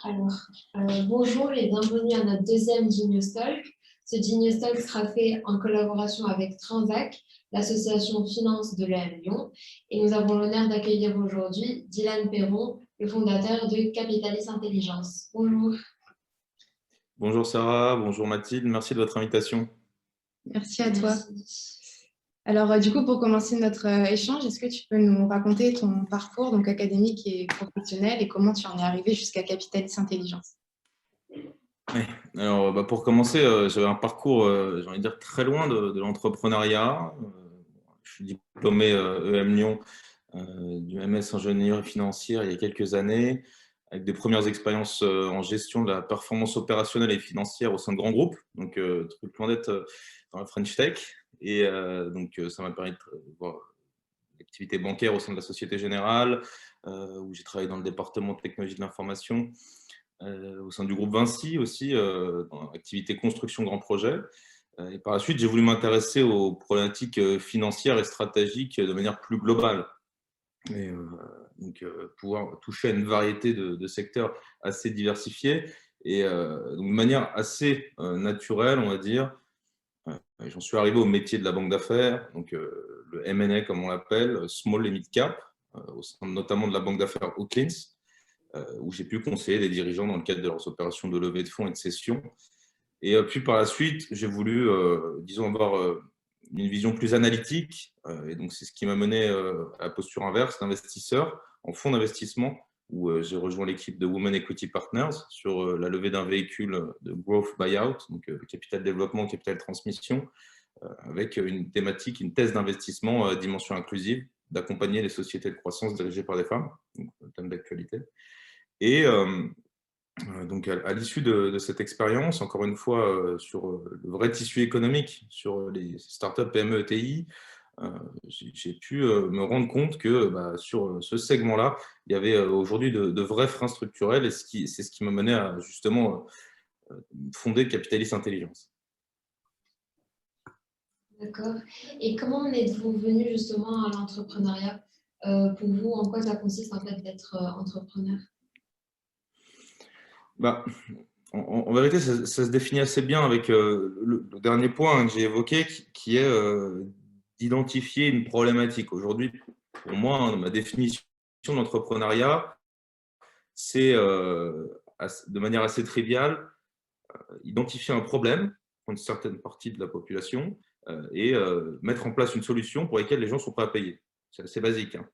Alors, bonjour et bienvenue à notre deuxième Genius Talk. Ce Genius Talk sera fait en collaboration avec Transac, l'association finance de l'EM Lyon. Et nous avons l'honneur d'accueillir aujourd'hui Dylan Perron, le fondateur de Capitalis Intelligence. Bonjour. Bonjour Sarah, bonjour Mathilde, merci de votre invitation. Merci à toi. Merci. Alors, du coup, pour commencer notre échange, est-ce que tu peux nous raconter ton parcours donc académique et professionnel et comment tu en es arrivé jusqu'à Capitalis Intelligence? Oui. Alors, pour commencer, j'avais un parcours, j'ai envie de dire, très loin de l'entrepreneuriat. Je suis diplômé EM Lyon du MS ingénierie financière il y a quelques années, avec des premières expériences en gestion de la performance opérationnelle et financière au sein de grands groupes, donc truc loin d'être dans la French Tech. Et ça m'a permis de voir l'activité bancaire au sein de la Société Générale, où j'ai travaillé dans le département de technologie de l'information, au sein du groupe Vinci aussi, dans l'activité construction grand projet. Et par la suite, j'ai voulu m'intéresser aux problématiques financières et stratégiques de manière plus globale. Et pouvoir toucher à une variété de secteurs assez diversifiés. Et donc, de manière assez naturelle, on va dire, j'en suis arrivé au métier de la banque d'affaires, donc le M&A comme on l'appelle, Small et Mid Cap, au sein notamment de la banque d'affaires Oaklins, où j'ai pu conseiller des dirigeants dans le cadre de leurs opérations de levée de fonds et de cession. Et puis par la suite, j'ai voulu, disons, avoir une vision plus analytique. Et donc c'est ce qui m'a mené à la posture inverse d'investisseur en fonds d'investissement, où j'ai rejoint l'équipe de Women Equity Partners sur la levée d'un véhicule de growth buyout, donc capital développement, capital transmission, avec une thématique, une thèse d'investissement dimension inclusive, d'accompagner les sociétés de croissance dirigées par des femmes, donc un thème d'actualité. Et donc, à l'issue de cette expérience, encore une fois, sur le vrai tissu économique, sur les startups, PME, ETI, j'ai pu me rendre compte que sur ce segment-là, il y avait aujourd'hui de vrais freins structurels et c'est ce qui m'a mené à justement fonder Capitalis Intelligence. D'accord. Et comment en êtes-vous venu justement à l'entrepreneuriat? Pour vous, en quoi ça consiste en fait d'être entrepreneur? En vérité, ça se définit assez bien avec le dernier point que j'ai évoqué, qui est d'identifier une problématique. Aujourd'hui, pour moi, ma définition d'entrepreneuriat, c'est de manière assez triviale, identifier un problème pour une certaine partie de la population et mettre en place une solution pour laquelle les gens sont prêts à payer. C'est assez basique, hein.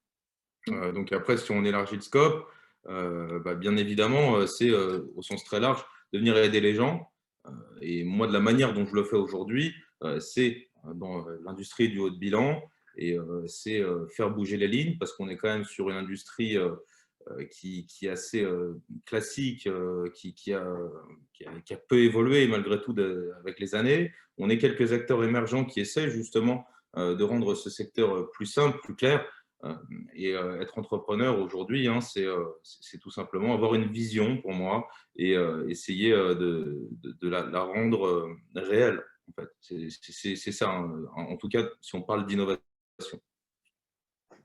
Donc après, si on élargit le scope, bien évidemment, c'est au sens très large de venir aider les gens. Et moi, de la manière dont je le fais aujourd'hui, c'est dans l'industrie du haut de bilan et c'est faire bouger les lignes parce qu'on est quand même sur une industrie qui est assez classique, qui a peu évolué malgré tout avec les années. On est quelques acteurs émergents qui essaient justement de rendre ce secteur plus simple, plus clair. Et être entrepreneur aujourd'hui, hein, c'est tout simplement avoir une vision pour moi et essayer de la rendre réelle. En fait. C'est ça, hein, en tout cas, si on parle d'innovation.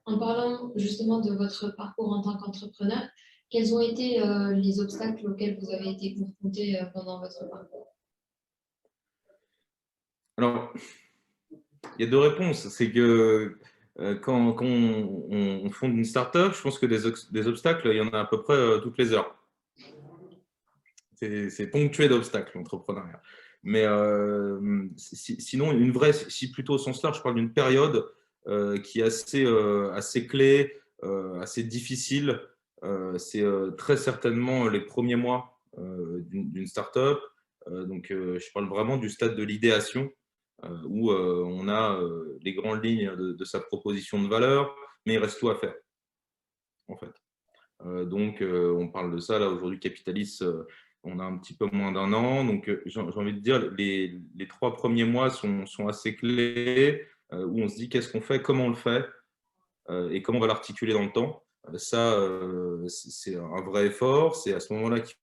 En parlant justement de votre parcours en tant qu'entrepreneur, quels ont été les obstacles auxquels vous avez été confronté pendant votre parcours? Alors, il y a deux réponses. C'est que quand on fonde une start-up, je pense que des obstacles, il y en a à peu près toutes les heures. C'est ponctué d'obstacles, l'entrepreneuriat. Mais sinon, une vraie, si plutôt au sens large, je parle d'une période qui est assez clé, assez difficile. C'est très certainement les premiers mois d'une start-up. Donc, je parle vraiment du stade de l'idéation où on a les grandes lignes de sa proposition de valeur, mais il reste tout à faire, en fait. Donc, on parle de ça, là, aujourd'hui, Capitalis, on a un petit peu moins d'un an. Donc, j'ai envie de dire, les 3 premiers mois sont assez clés, où on se dit qu'est-ce qu'on fait, comment on le fait, et comment on va l'articuler dans le temps. Ça, c'est un vrai effort. C'est à ce moment-là qu'il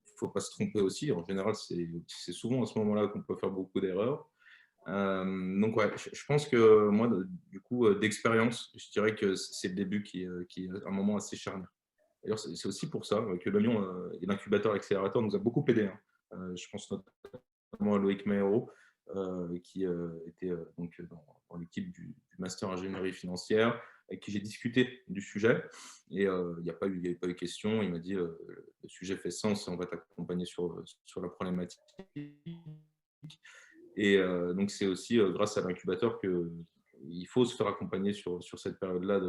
ne faut pas se tromper aussi. En général, c'est souvent à ce moment-là qu'on peut faire beaucoup d'erreurs. Donc, ouais, je pense que moi, du coup, d'expérience, je dirais que c'est le début qui est un moment assez charnière. D'ailleurs, c'est aussi pour ça que l'Oignon et l'incubateur accélérateur nous a beaucoup aidé. Je pense notamment à Loïc Mahéro, qui était donc dans l'équipe du master ingénierie financière, avec qui j'ai discuté du sujet. Et il n'y avait pas eu question. Il m'a dit le sujet fait sens et on va t'accompagner sur la problématique. Et donc, c'est aussi grâce à l'incubateur qu'il faut se faire accompagner sur cette période-là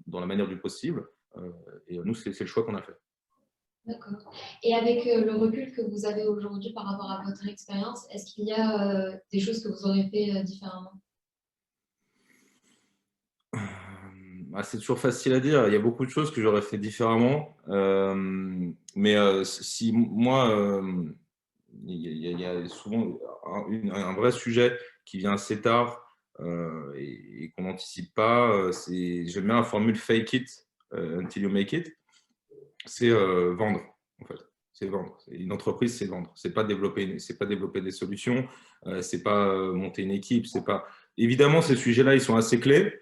dans la manière du possible. Et nous, c'est le choix qu'on a fait. D'accord. Et avec le recul que vous avez aujourd'hui par rapport à votre expérience, est-ce qu'il y a des choses que vous aurez fait différemment? C'est toujours facile à dire. Il y a beaucoup de choses que j'aurais fait différemment. Mais si moi, il y a souvent un vrai sujet qui vient assez tard et qu'on n'anticipe pas. J'aime bien la formule fake it until you make it. C'est vendre, en fait. C'est vendre. Une entreprise, c'est vendre. C'est pas développer des solutions. C'est pas monter une équipe. C'est pas. Évidemment, ces sujets-là, ils sont assez clés.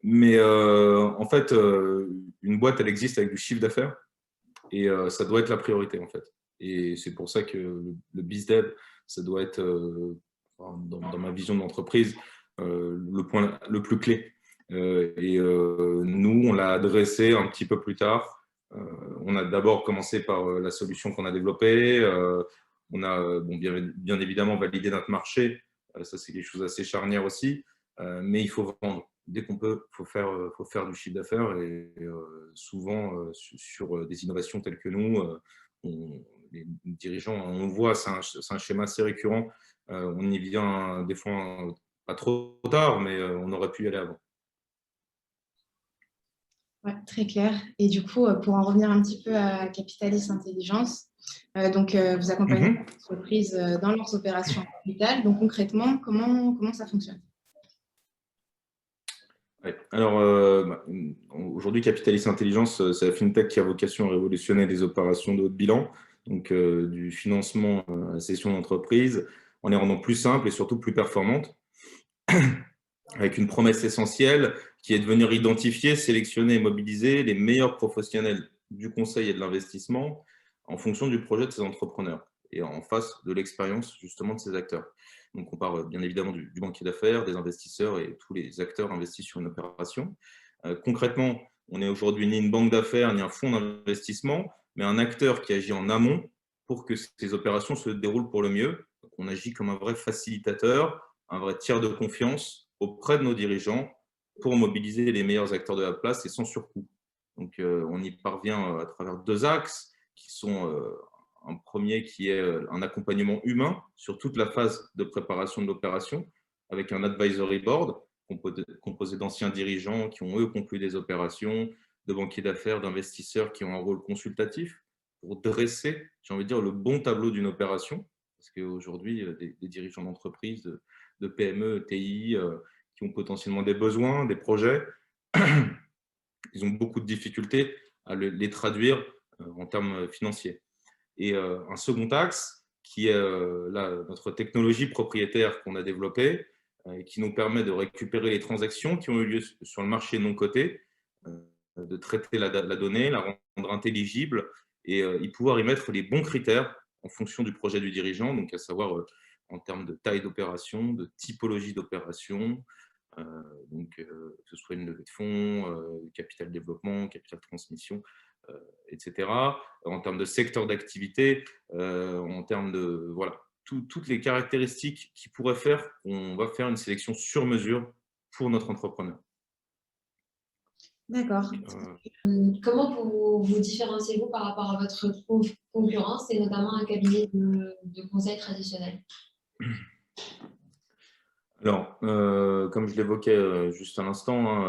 Mais en fait, une boîte, elle existe avec du chiffre d'affaires et ça doit être la priorité, en fait. Et c'est pour ça que le BizDev, ça doit être, dans ma vision d'entreprise, le point le plus clé. Nous, on l'a adressé un petit peu plus tard. On a d'abord commencé par la solution qu'on a développée. On a bien évidemment validé notre marché. Ça, c'est quelque chose d'assez charnière aussi. Mais il faut vendre. Dès qu'on peut, faut faire du chiffre d'affaires. Et souvent, sur des innovations telles que nous, les dirigeants, on voit, c'est un schéma assez récurrent. On y vient des fois pas trop tard, mais on aurait pu y aller avant. Ouais, très clair. Et du coup, pour en revenir un petit peu à Capitalis Intelligence, vous accompagnez les entreprises dans leurs opérations capitales. Donc concrètement, comment ça fonctionne? Ouais. Alors, aujourd'hui, Capitalis Intelligence, c'est la fintech qui a vocation à révolutionner les opérations de haut bilan, donc du financement à la cession d'entreprise, en les rendant plus simples et surtout plus performantes, avec une promesse essentielle qui est de venir identifier, sélectionner et mobiliser les meilleurs professionnels du conseil et de l'investissement en fonction du projet de ces entrepreneurs et en face de l'expérience justement de ces acteurs. Donc on parle bien évidemment du banquier d'affaires, des investisseurs et tous les acteurs investis sur une opération. Concrètement, on n'est aujourd'hui ni une banque d'affaires ni un fonds d'investissement, mais un acteur qui agit en amont pour que ces opérations se déroulent pour le mieux. Donc, on agit comme un vrai facilitateur, un vrai tiers de confiance auprès de nos dirigeants pour mobiliser les meilleurs acteurs de la place et sans surcoût. Donc, on y parvient à travers deux axes qui sont un premier qui est un accompagnement humain sur toute la phase de préparation de l'opération avec un advisory board composé d'anciens dirigeants qui ont, eux, conclu des opérations, de banquiers d'affaires, d'investisseurs qui ont un rôle consultatif pour dresser, j'ai envie de dire, le bon tableau d'une opération. Parce qu'aujourd'hui, des dirigeants d'entreprise, de PME, TI, qui ont potentiellement des besoins, des projets, ils ont beaucoup de difficultés à les traduire en termes financiers. Et un second axe, qui est notre technologie propriétaire qu'on a développée, qui nous permet de récupérer les transactions qui ont eu lieu sur le marché non coté, de traiter la donnée, la rendre intelligible et pouvoir y mettre les bons critères en fonction du projet du dirigeant, donc à savoir en termes de taille d'opération, de typologie d'opération, que ce soit une levée de fonds, capital développement, capital transmission, etc. En termes de secteur d'activité, en termes de toutes les caractéristiques qui pourraient faire qu'on va faire une sélection sur mesure pour notre entrepreneur. D'accord. Comment vous différenciez-vous par rapport à votre concurrence et notamment un cabinet de conseil traditionnel? Alors, comme je l'évoquais juste à l'instant,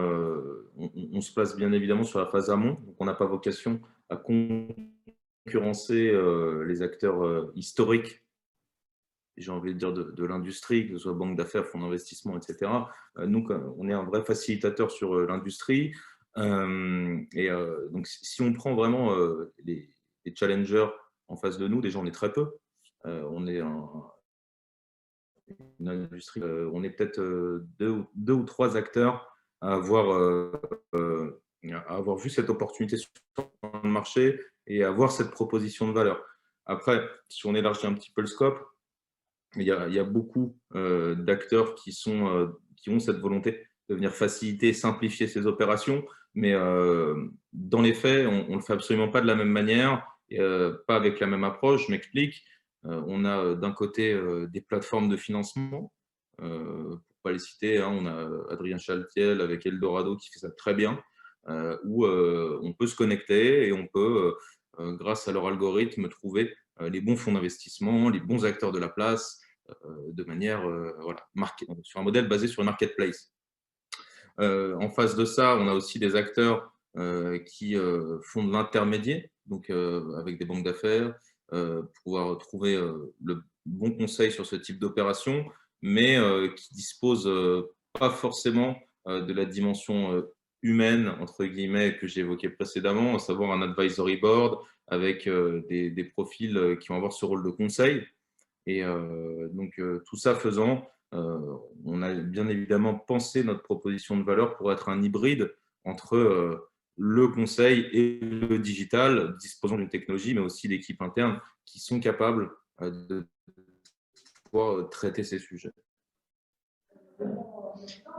on se place bien évidemment sur la phase amont. Donc on n'a pas vocation à concurrencer les acteurs historiques, j'ai envie de dire, de l'industrie, que ce soit banque d'affaires, fonds d'investissement, etc. Nous, on est un vrai facilitateur sur l'industrie. Donc, si on prend vraiment les challengers en face de nous, déjà, on est très peu. On est une industrie, on est peut-être deux ou trois acteurs à avoir à avoir vu cette opportunité sur le marché et à avoir cette proposition de valeur. Après, si on élargit un petit peu le scope, il y a beaucoup d'acteurs qui ont cette volonté de venir faciliter, simplifier ces opérations, mais dans les faits, on ne le fait absolument pas de la même manière, et, pas avec la même approche. Je m'explique. On a d'un côté des plateformes de financement, pour ne pas les citer, hein, on a Adrien Chaltiel avec Eldorado qui fait ça très bien, où on peut se connecter et on peut, grâce à leur algorithme, trouver les bons fonds d'investissement, les bons acteurs de la place, de manière voilà, sur un modèle basé sur le marketplace. En face de ça, on a aussi des acteurs qui font de l'intermédiaire, donc avec des banques d'affaires, pouvoir trouver le bon conseil sur ce type d'opération, mais qui disposent pas forcément de la dimension humaine, entre guillemets, que j'ai évoquée précédemment, à savoir un advisory board avec des profils qui vont avoir ce rôle de conseil. Et donc, tout ça faisant, on a bien évidemment pensé notre proposition de valeur pour être un hybride entre le conseil et le digital, disposant d'une technologie, mais aussi d'équipes internes qui sont capables de pouvoir traiter ces sujets.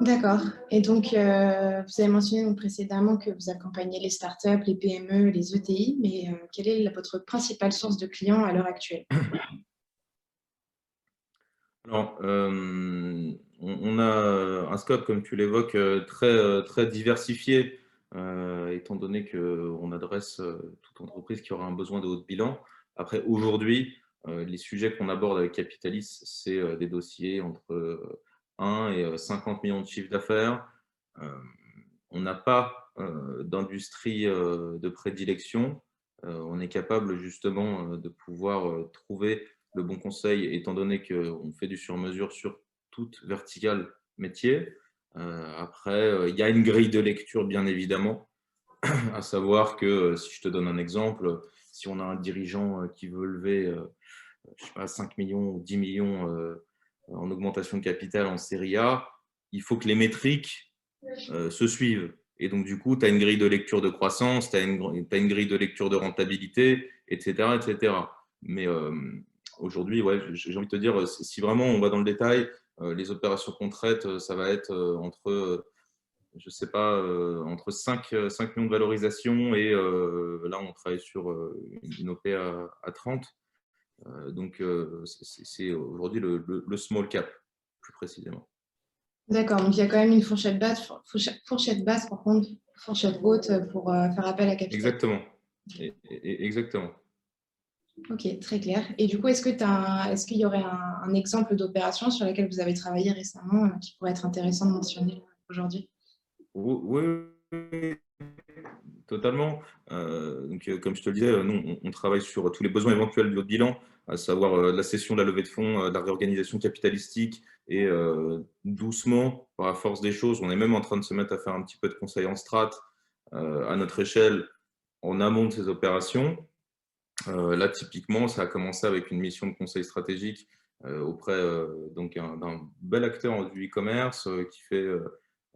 D'accord. Et donc, vous avez mentionné donc précédemment que vous accompagnez les startups, les PME, les ETI, mais quelle est votre principale source de clients à l'heure actuelle? Alors, on a un scope, comme tu l'évoques, très diversifié, étant donné qu'on adresse toute entreprise qui aura un besoin de haut de bilan. Après, aujourd'hui, les sujets qu'on aborde avec Capitalis, c'est des dossiers entre 1 et 50 millions de chiffres d'affaires. On n'a pas d'industrie de prédilection. On est capable justement de pouvoir trouver le bon conseil, étant donné qu'on fait du sur-mesure sur toute verticale métier. Après, il y a une grille de lecture, bien évidemment, à savoir que, si je te donne un exemple, si on a un dirigeant qui veut lever je sais pas, 5 millions ou 10 millions en augmentation de capital en série A, il faut que les métriques se suivent. Et donc, du coup, tu as une grille de lecture de croissance, tu as une grille de lecture de rentabilité, etc. etc. Mais aujourd'hui, ouais, j'ai envie de te dire, si vraiment on va dans le détail, les opérations qu'on traite, ça va être entre, je sais pas, entre 5 millions de valorisation et là, on travaille sur une OP à 30. Donc, c'est aujourd'hui le small cap, plus précisément. D'accord. Donc, il y a quand même une fourchette basse, fourchette basse, par contre, fourchette haute pour faire appel à capital. Exactement. Exactement. Ok, très clair. Et du coup, est-ce qu'il y aurait un exemple d'opération sur laquelle vous avez travaillé récemment qui pourrait être intéressant de mentionner aujourd'hui? Oui, oui, totalement. Donc, comme je te le disais, nous, on travaille sur tous les besoins éventuels de notre bilan, à savoir la cession de la levée de fonds, la réorganisation capitalistique, et doucement, par la force des choses, on est même en train de se mettre à faire un petit peu de conseil en strat à notre échelle, en amont de ces opérations. Là, typiquement, ça a commencé avec une mission de conseil stratégique auprès donc d'un bel acteur du e-commerce qui fait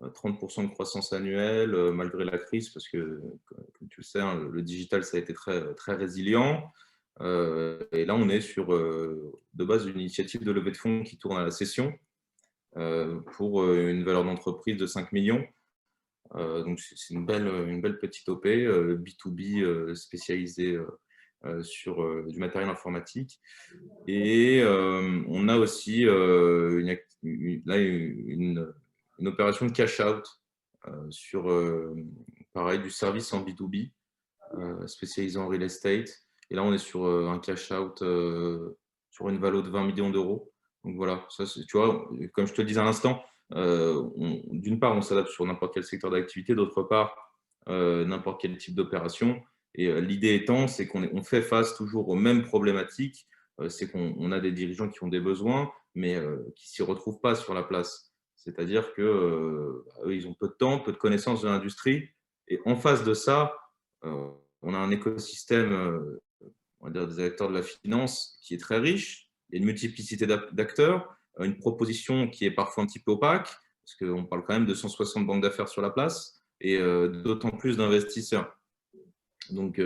30% de croissance annuelle malgré la crise, parce que, comme tu le sais, hein, le digital, ça a été très, très résilient. Et là, on est sur, de base, une initiative de levée de fonds qui tourne à la session pour une valeur d'entreprise de 5 millions. Donc, c'est une belle petite OP, B2B spécialisée sur du matériel informatique. Et on a aussi une opération de cash-out sur, pareil, du service en B2B spécialisé en real estate. Et là, on est sur un cash-out sur une valeur de 20 millions d'euros. Donc voilà, ça, tu vois, comme je te le disais à l'instant, d'une part, on s'adapte sur n'importe quel secteur d'activité, d'autre part, n'importe quel type d'opération. Et l'idée étant, c'est qu'on fait face toujours aux mêmes problématiques. C'est qu'on a des dirigeants qui ont des besoins, mais qui ne s'y retrouvent pas sur la place. C'est-à-dire qu'eux, ils ont peu de temps, peu de connaissances de l'industrie. Et en face de ça, on a un écosystème, on va dire, des acteurs de la finance qui est très riche. Il y a une multiplicité d'acteurs, une proposition qui est parfois un petit peu opaque, parce qu'on parle quand même de 160 banques d'affaires sur la place. et d'autant plus d'investisseurs. Donc,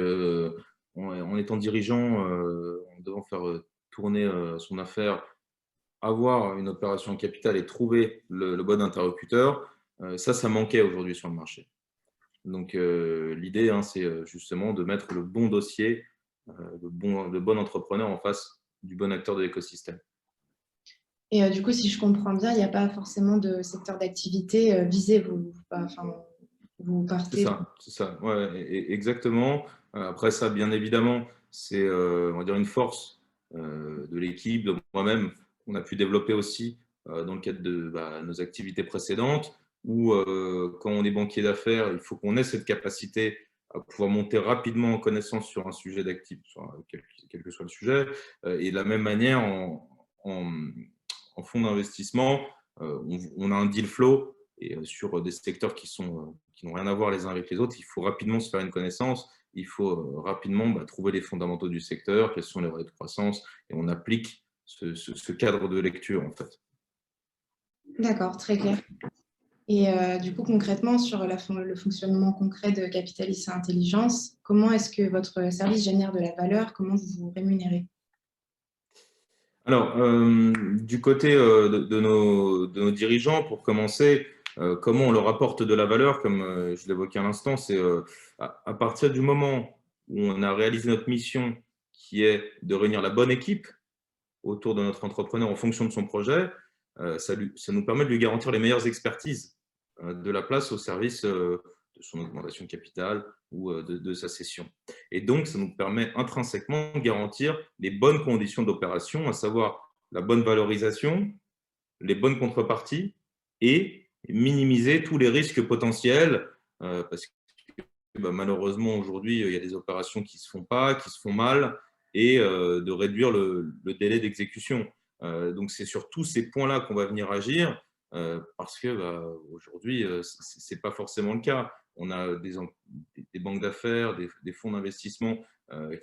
en étant dirigeant, en devant faire tourner son affaire, avoir une opération en capital et trouver le bon interlocuteur, ça manquait aujourd'hui sur le marché. Donc, l'idée, hein, c'est justement de mettre le bon dossier, le bon entrepreneur en face du bon acteur de l'écosystème. Et du coup, si je comprends bien, il n'y a pas forcément de secteur d'activité visé. Vous partez. C'est ça. Ouais, exactement. Après ça, bien évidemment, c'est on va dire une force de l'équipe, de moi-même, qu'on a pu développer aussi dans le cadre de nos activités précédentes, où quand on est banquier d'affaires, il faut qu'on ait cette capacité à pouvoir monter rapidement en connaissance sur un sujet d'actif, quel que soit le sujet. Et de la même manière, en fonds d'investissement, on a un deal flow, et sur des secteurs qui n'ont rien à voir les uns avec les autres, il faut rapidement se faire une connaissance, il faut rapidement trouver les fondamentaux du secteur, quels sont les relais de croissance, et on applique ce cadre de lecture en fait. D'accord, très clair. Et du coup, concrètement, sur le fonctionnement concret de Capitalis Intelligence, comment est-ce que votre service génère de la valeur? Comment vous vous rémunérez? Alors, du côté de nos dirigeants, pour commencer, comment on leur apporte de la valeur, comme je l'évoquais à l'instant, c'est à partir du moment où on a réalisé notre mission, qui est de réunir la bonne équipe autour de notre entrepreneur en fonction de son projet, ça nous permet de lui garantir les meilleures expertises de la place au service de son augmentation de capital ou de sa cession. Et donc, ça nous permet intrinsèquement de garantir les bonnes conditions d'opération, à savoir la bonne valorisation, les bonnes contreparties et minimiser tous les risques potentiels, parce que malheureusement, aujourd'hui, il y a des opérations qui ne se font pas, qui se font mal, et de réduire le délai d'exécution. Donc, c'est sur tous ces points-là qu'on va venir agir, parce que aujourd'hui, ce n'est pas forcément le cas. On a des banques d'affaires, des fonds d'investissement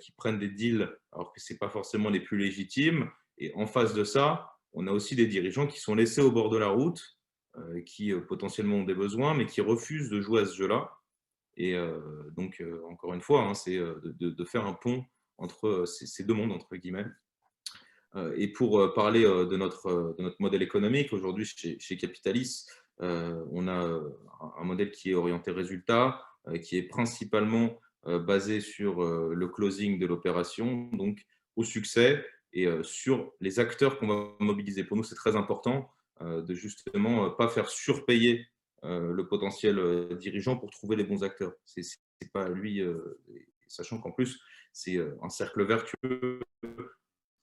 qui prennent des deals alors que ce n'est pas forcément les plus légitimes. Et en face de ça, on a aussi des dirigeants qui sont laissés au bord de la route, qui potentiellement ont des besoins, mais qui refusent de jouer à ce jeu-là. Et donc, encore une fois, hein, c'est de faire un pont entre ces deux mondes, entre guillemets. Et pour parler de notre modèle économique, aujourd'hui, chez Capitalis, on a un modèle qui est orienté résultat, qui est principalement basé sur le closing de l'opération, donc au succès et sur les acteurs qu'on va mobiliser. Pour nous, c'est très important de justement pas faire surpayer le potentiel dirigeant pour trouver les bons acteurs. C'est pas lui, sachant qu'en plus, c'est un cercle vertueux.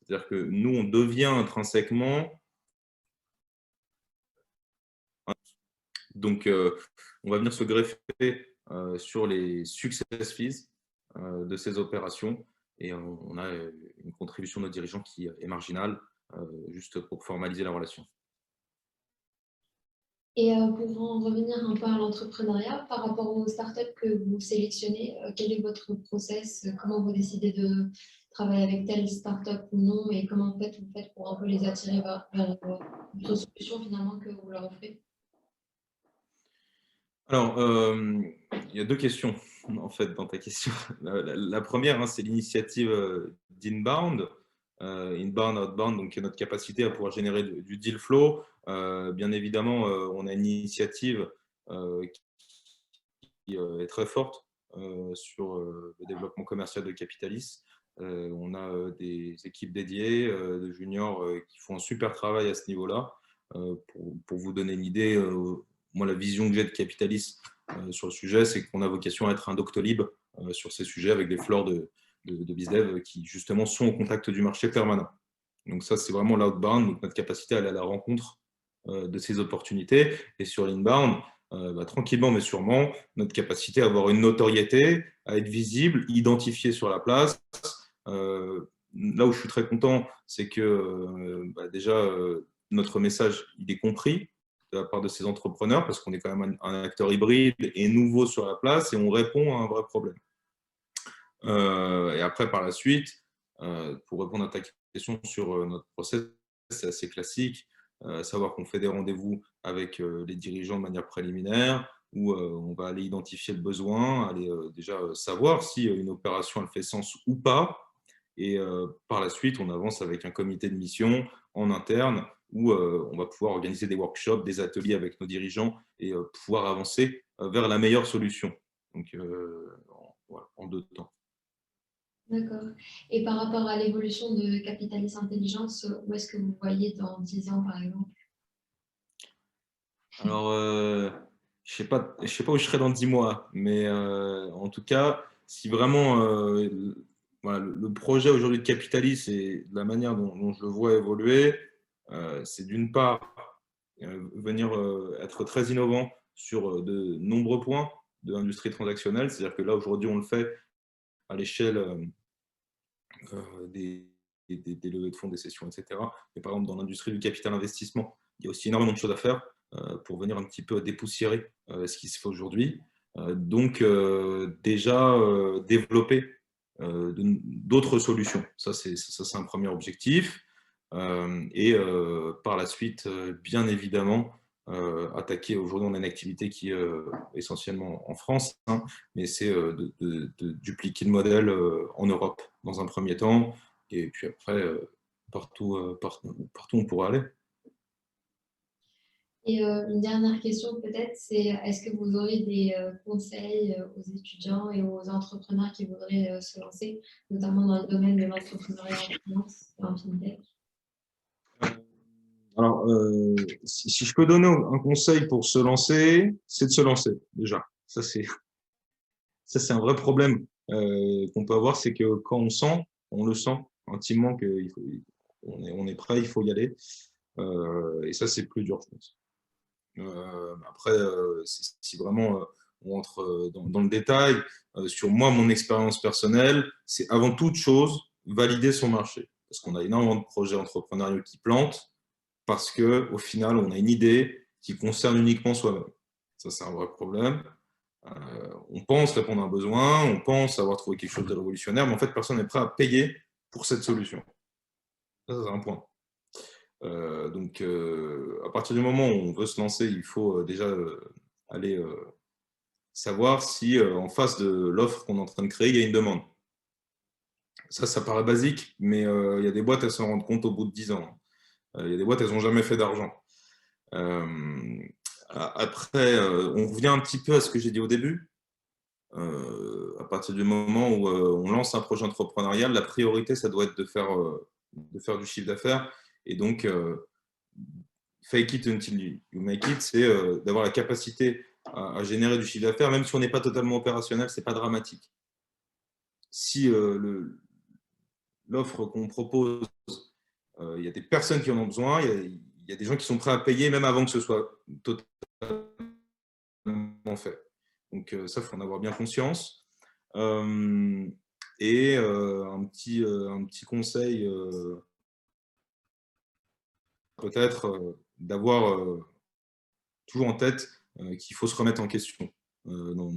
C'est-à-dire que nous, on devient intrinsèquement. Donc, on va venir se greffer sur les success fees de ces opérations. Et on a une contribution de nos dirigeants qui est marginale, juste pour formaliser la relation. Et pour en revenir un peu à l'entrepreneuriat, par rapport aux startups que vous sélectionnez, quel est votre process? Comment vous décidez de travailler avec telle startup ou non? Et comment vous faites pour un peu les attirer vers votre solution finalement que vous leur offrez? Alors, il y a deux questions en fait dans ta question. La première, hein, c'est l'initiative d'Inbound. Inbound, outbound, donc notre capacité à pouvoir générer du deal flow. Bien évidemment, on a une initiative qui est très forte sur le développement commercial de Capitalis. On a des équipes dédiées de juniors qui font un super travail à ce niveau-là. Pour vous donner une idée, moi, la vision que j'ai de Capitalis sur le sujet, c'est qu'on a vocation à être un Doctolib sur ces sujets avec des floors de BizDev qui, justement, sont au contact du marché permanent. Donc ça, c'est vraiment l'outbound, donc notre capacité à aller à la rencontre de ces opportunités. Et sur l'inbound, tranquillement mais sûrement, notre capacité à avoir une notoriété, à être visible, identifié sur la place. Là où je suis très content, c'est que déjà, notre message, il est compris de la part de ces entrepreneurs, parce qu'on est quand même un acteur hybride et nouveau sur la place, et on répond à un vrai problème. Et après, par la suite, pour répondre à ta question sur notre process, c'est assez classique, à savoir qu'on fait des rendez-vous avec les dirigeants de manière préliminaire, où on va aller identifier le besoin, aller déjà savoir si une opération elle fait sens ou pas. Et par la suite, on avance avec un comité de mission en interne où on va pouvoir organiser des workshops, des ateliers avec nos dirigeants et pouvoir avancer vers la meilleure solution. Donc, en 2 temps. D'accord. Et par rapport à l'évolution de Capitalis Intelligence, où est-ce que vous voyez dans 10 ans, par exemple? Alors, je ne sais pas où je serai dans 10 mois, mais en tout cas, si vraiment voilà, le projet aujourd'hui de Capitalis et la manière dont je le vois évoluer, c'est d'une part venir être très innovant sur de nombreux points de l'industrie transactionnelle. C'est-à-dire que là, aujourd'hui, on le fait à l'échelle des levées de fonds, des sessions, etc. Et par exemple, dans l'industrie du capital investissement, il y a aussi énormément de choses à faire pour venir un petit peu dépoussiérer ce qui se fait aujourd'hui. Donc, déjà, développer d'autres solutions. Ça, c'est un premier objectif. Et par la suite, bien évidemment, attaquer. Aujourd'hui, on a une activité qui est essentiellement en France, hein, mais c'est de dupliquer le modèle en Europe dans un premier temps, et puis après, partout où on pourra aller. Et une dernière question peut-être, c'est est-ce que vous aurez des conseils aux étudiants et aux entrepreneurs qui voudraient se lancer, notamment dans le domaine de l'entrepreneuriat en finance et en fintech? Alors, si je peux donner un conseil pour se lancer, c'est de se lancer déjà. Ça, c'est un vrai problème qu'on peut avoir, c'est que quand on le sent intimement qu'on est prêt, il faut y aller. Et ça, c'est plus dur, je pense. Après, si vraiment on entre dans le détail, sur moi, mon expérience personnelle, c'est avant toute chose valider son marché. Parce qu'on a énormément de projets entrepreneuriaux qui plantent, parce qu'au final, on a une idée qui concerne uniquement soi-même. Ça, c'est un vrai problème. On pense répondre à un besoin, on pense avoir trouvé quelque chose de révolutionnaire, mais en fait, personne n'est prêt à payer pour cette solution. Ça, c'est un point. Donc, à partir du moment où on veut se lancer, il faut déjà aller savoir si en face de l'offre qu'on est en train de créer, il y a une demande. Ça paraît basique, mais il y a des boîtes, elles s'en rendent compte au bout de 10 ans. Il y a des boîtes, elles n'ont jamais fait d'argent. Après, on revient un petit peu à ce que j'ai dit au début. À partir du moment où on lance un projet entrepreneurial, la priorité, ça doit être de faire du chiffre d'affaires. Et donc, fake it until you make it, c'est d'avoir la capacité à générer du chiffre d'affaires, même si on n'est pas totalement opérationnel, c'est pas dramatique. Si l'offre qu'on propose, il y a des personnes qui en ont besoin, il y a des gens qui sont prêts à payer même avant que ce soit totalement fait. Donc ça, il faut en avoir bien conscience. Et un petit conseil, peut-être, d'avoir toujours en tête qu'il faut se remettre en question.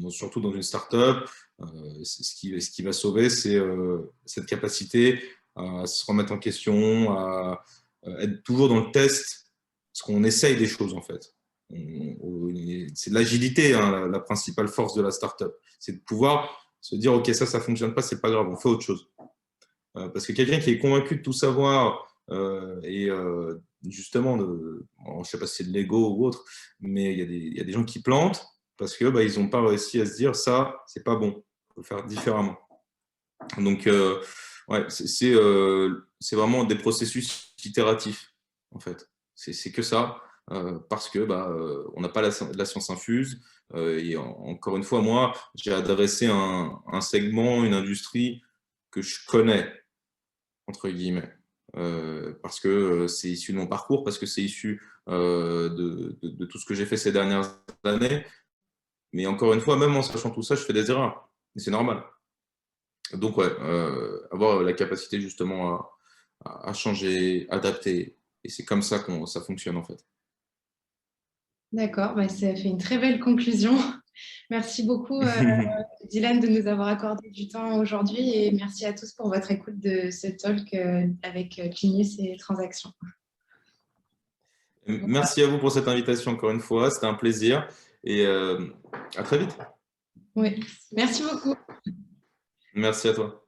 Surtout dans une start-up, ce qui va sauver, c'est cette capacité à se remettre en question, à être toujours dans le test, parce qu'on essaye des choses en fait. C'est de l'agilité, hein, la principale force de la start-up. C'est de pouvoir se dire, OK, ça ne fonctionne pas, c'est pas grave, on fait autre chose. Parce que quelqu'un qui est convaincu de tout savoir et justement, je ne sais pas si c'est de l'ego ou autre, mais il y a des gens qui plantent parce que ils n'ont pas réussi à se dire ça, c'est pas bon, il faut le faire différemment. Donc, ouais, c'est vraiment des processus itératifs, en fait. C'est que ça, parce que on n'a pas la science infuse. Et encore une fois, moi, j'ai adressé un segment, une industrie que je connais, entre guillemets. Parce que c'est issu de mon parcours, parce que c'est issu de tout ce que j'ai fait ces dernières années. Mais encore une fois, même en sachant tout ça, je fais des erreurs. Et c'est normal. Donc, ouais, avoir la capacité justement à changer, adapter. Et c'est comme ça que ça fonctionne en fait. D'accord, ça fait une très belle conclusion. Merci beaucoup, Dylan, de nous avoir accordé du temps aujourd'hui et merci à tous pour votre écoute de ce talk avec Genius et Transactions. Merci à vous pour cette invitation encore une fois, c'était un plaisir. Et à très vite. Oui, merci beaucoup. Merci à toi.